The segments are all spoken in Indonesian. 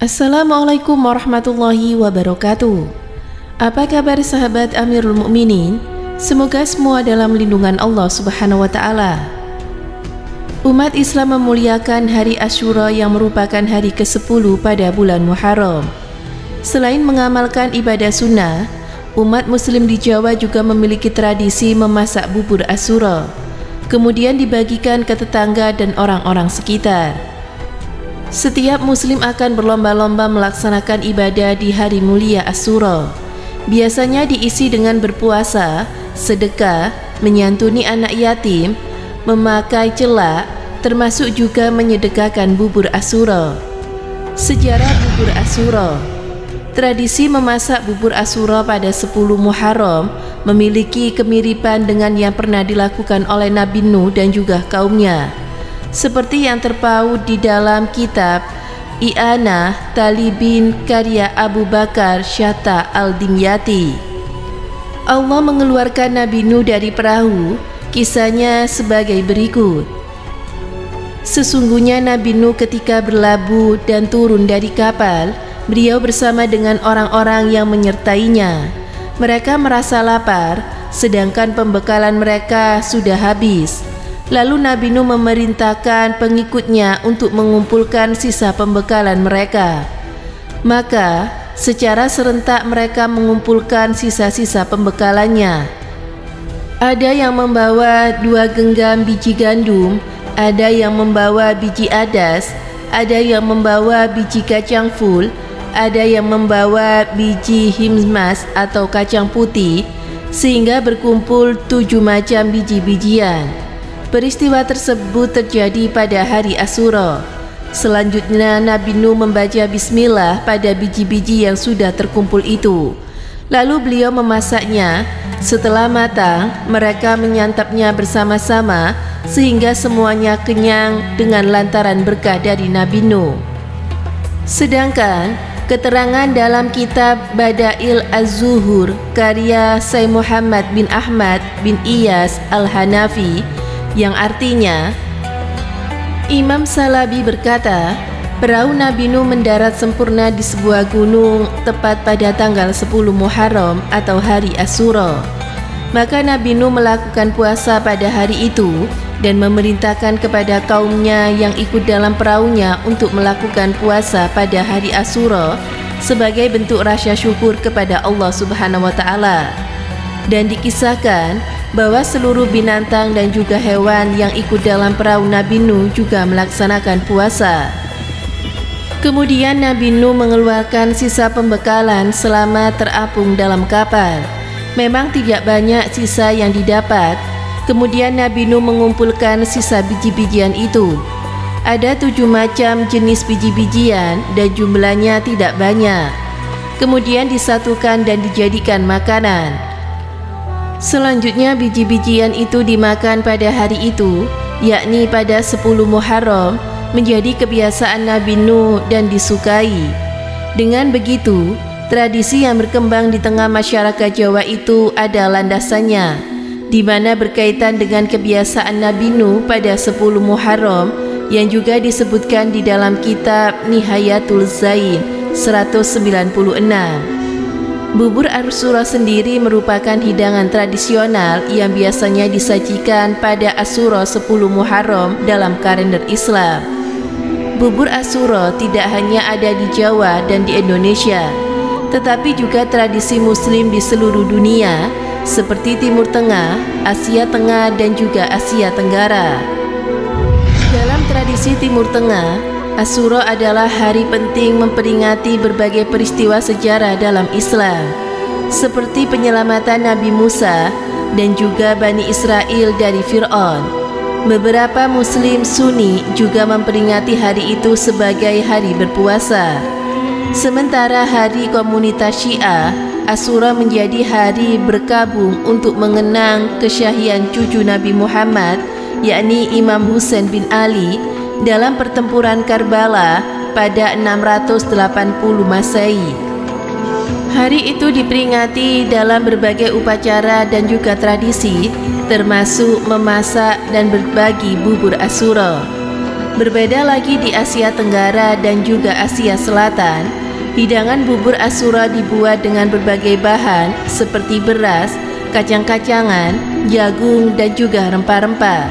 Assalamualaikum warahmatullahi wabarakatuh. Apa kabar sahabat Amirul Mukminin? Semoga semua dalam lindungan Allah Subhanahu wa taala. Umat Islam memuliakan hari Asyura yang merupakan hari ke-10 pada bulan Muharram. Selain mengamalkan ibadah sunnah, umat muslim di Jawa juga memiliki tradisi memasak bubur Asyura, kemudian dibagikan ke tetangga dan orang-orang sekitar. Setiap muslim akan berlomba-lomba melaksanakan ibadah di hari mulia Asyura. Biasanya diisi dengan berpuasa, sedekah, menyantuni anak yatim, memakai celak, termasuk juga menyedekahkan bubur Asyura. Sejarah bubur Asyura. Tradisi memasak bubur Asyura pada 10 Muharram memiliki kemiripan dengan yang pernah dilakukan oleh Nabi Nuh dan juga kaumnya, seperti yang terpaut di dalam kitab I'anah Talibin karya Abu Bakar Syata Al-Dimyati. Allah mengeluarkan Nabi Nuh dari perahu. Kisahnya sebagai berikut. Sesungguhnya Nabi Nuh ketika berlabuh dan turun dari kapal, beliau bersama dengan orang-orang yang menyertainya. Mereka merasa lapar, sedangkan pembekalan mereka sudah habis. Lalu Nabi Nuh memerintahkan pengikutnya untuk mengumpulkan sisa pembekalan mereka. Maka secara serentak mereka mengumpulkan sisa-sisa pembekalannya. Ada yang membawa 2 genggam biji gandum, ada yang membawa biji adas, ada yang membawa biji kacang full, ada yang membawa biji himmas atau kacang putih, sehingga berkumpul 7 macam biji-bijian. Peristiwa tersebut terjadi pada hari Asyura. Selanjutnya Nabi Nuh membaca bismillah pada biji-biji yang sudah terkumpul itu. Lalu beliau memasaknya. Setelah matang, mereka menyantapnya bersama-sama sehingga semuanya kenyang dengan lantaran berkah dari Nabi Nuh. Sedangkan keterangan dalam kitab Badail Az-Zuhur karya Sayyid Muhammad bin Ahmad bin Iyas Al-Hanafi, yang artinya Imam Salabi berkata, perahu Nabi Nuh mendarat sempurna di sebuah gunung tepat pada tanggal 10 Muharram atau hari Asyura. Maka Nabi Nuh melakukan puasa pada hari itu dan memerintahkan kepada kaumnya yang ikut dalam perahunya untuk melakukan puasa pada hari Asyura sebagai bentuk rasa syukur kepada Allah Subhanahu wa taala. Dan dikisahkan bahwa seluruh binatang dan juga hewan yang ikut dalam perahu Nabi Nuh juga melaksanakan puasa. Kemudian Nabi Nuh mengeluarkan sisa pembekalan selama terapung dalam kapal. Memang tidak banyak sisa yang didapat. Kemudian Nabi Nuh mengumpulkan sisa biji-bijian itu. Ada 7 macam jenis biji-bijian dan jumlahnya tidak banyak. Kemudian disatukan dan dijadikan makanan. Selanjutnya biji-bijian itu dimakan pada hari itu, yakni pada 10 Muharram, menjadi kebiasaan Nabi Nuh dan disukai. Dengan begitu, tradisi yang berkembang di tengah masyarakat Jawa itu ada landasannya, di mana berkaitan dengan kebiasaan Nabi Nuh pada 10 Muharram yang juga disebutkan di dalam kitab Nihayatul Zain 196. Bubur Asyura sendiri merupakan hidangan tradisional yang biasanya disajikan pada Asyura 10 Muharram dalam kalender Islam. Bubur Asyura tidak hanya ada di Jawa dan di Indonesia, tetapi juga tradisi muslim di seluruh dunia seperti Timur Tengah, Asia Tengah dan juga Asia Tenggara. Dalam tradisi Timur Tengah, Asyura adalah hari penting memperingati berbagai peristiwa sejarah dalam Islam, seperti penyelamatan Nabi Musa dan juga Bani Israel dari Fir'aun. Beberapa Muslim Sunni juga memperingati hari itu sebagai hari berpuasa. Sementara hari komunitas Syiah, Asyura menjadi hari berkabung untuk mengenang kesyahian cucu Nabi Muhammad, yakni Imam Husain bin Ali, dalam pertempuran Karbala pada 680 Masehi. Hari itu diperingati dalam berbagai upacara dan juga tradisi, termasuk memasak dan berbagi bubur Asyura. Berbeda lagi di Asia Tenggara dan juga Asia Selatan, hidangan bubur Asyura dibuat dengan berbagai bahan seperti beras, kacang-kacangan, jagung, dan juga rempah-rempah.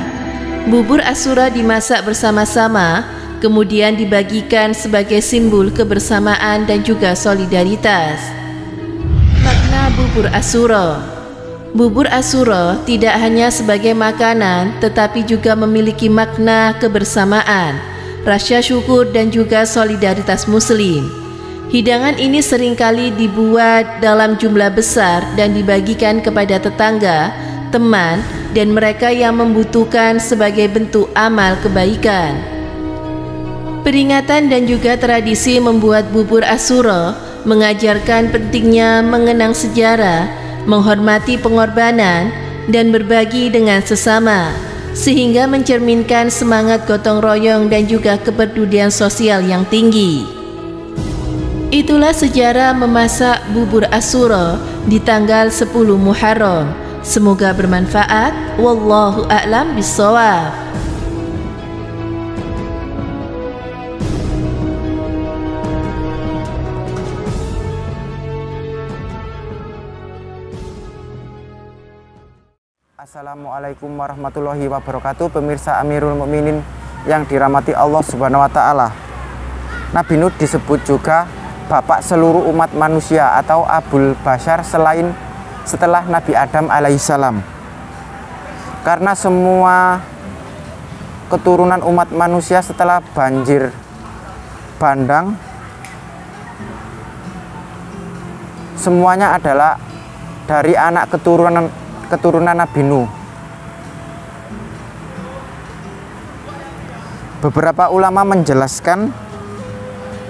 Bubur Asyura dimasak bersama-sama, kemudian dibagikan sebagai simbol kebersamaan dan juga solidaritas. Makna bubur Asyura. Bubur Asyura tidak hanya sebagai makanan, tetapi juga memiliki makna kebersamaan, rasa syukur dan juga solidaritas Muslim. Hidangan ini seringkali dibuat dalam jumlah besar dan dibagikan kepada tetangga, teman, dan mereka yang membutuhkan sebagai bentuk amal kebaikan. Peringatan dan juga tradisi membuat bubur Asyura mengajarkan pentingnya mengenang sejarah, menghormati pengorbanan, dan berbagi dengan sesama, sehingga mencerminkan semangat gotong royong dan juga kepedulian sosial yang tinggi. Itulah sejarah memasak bubur Asyura di tanggal 10 Muharram. Semoga bermanfaat. Wallahu a'lam bishawab. Assalamualaikum warahmatullahi wabarakatuh. Pemirsa Amirul Mukminin yang dirahmati Allah Subhanahu wa Ta'ala. Nabi Nuh disebut juga bapak seluruh umat manusia atau Abul Bashar setelah Nabi Adam alaihissalam. Karena semua keturunan umat manusia setelah banjir bandang semuanya adalah dari anak keturunan Nabi Nuh. Beberapa ulama menjelaskan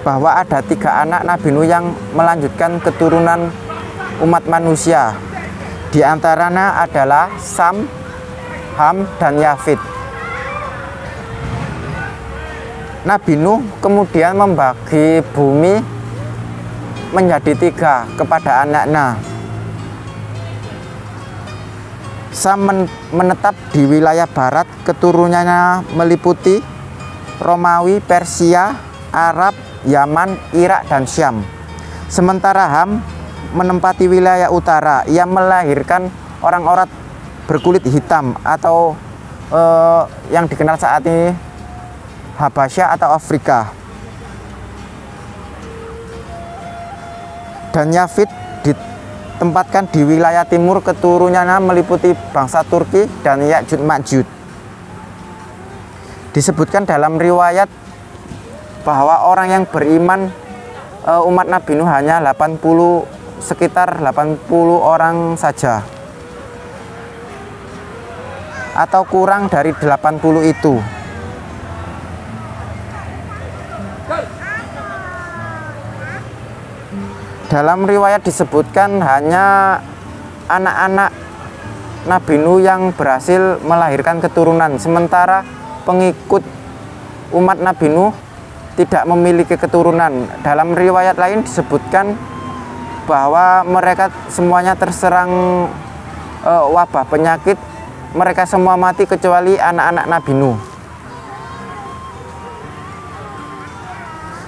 bahwa ada 3 anak Nabi Nuh yang melanjutkan keturunan umat manusia. Di antaranya adalah Sam, Ham, dan Yafid. Nabi Nuh kemudian membagi bumi menjadi 3 kepada anaknya. Sam menetap di wilayah barat, keturunannya meliputi Romawi, Persia, Arab, Yaman, Irak, dan Syam. Sementara Ham menempati wilayah utara. Ia melahirkan orang-orang berkulit hitam atau yang dikenal saat ini Habasyah atau Afrika. Dan Yafid ditempatkan di wilayah timur, keturunannya meliputi bangsa Turki dan Ya'juj Ma'juj. Disebutkan dalam riwayat bahwa orang yang beriman umat Nabi Nuh hanya sekitar 80 orang saja, atau kurang dari 80 itu. Dalam riwayat disebutkan hanya anak-anak Nabi Nuh yang berhasil melahirkan keturunan, sementara pengikut umat Nabi Nuh tidak memiliki keturunan. Dalam riwayat lain disebutkan bahwa mereka semuanya terserang wabah penyakit, mereka semua mati kecuali anak-anak Nabi Nuh.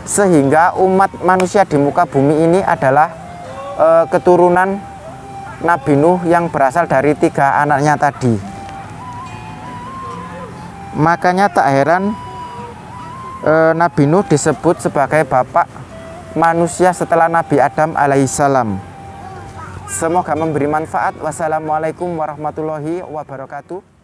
Sehingga umat manusia di muka bumi ini adalah keturunan Nabi Nuh yang berasal dari 3 anaknya tadi. Makanya tak heran Nabi Nuh disebut sebagai bapak manusia setelah Nabi Adam alaihissalam. Semoga memberi manfaat. Wassalamualaikum warahmatullahi wabarakatuh.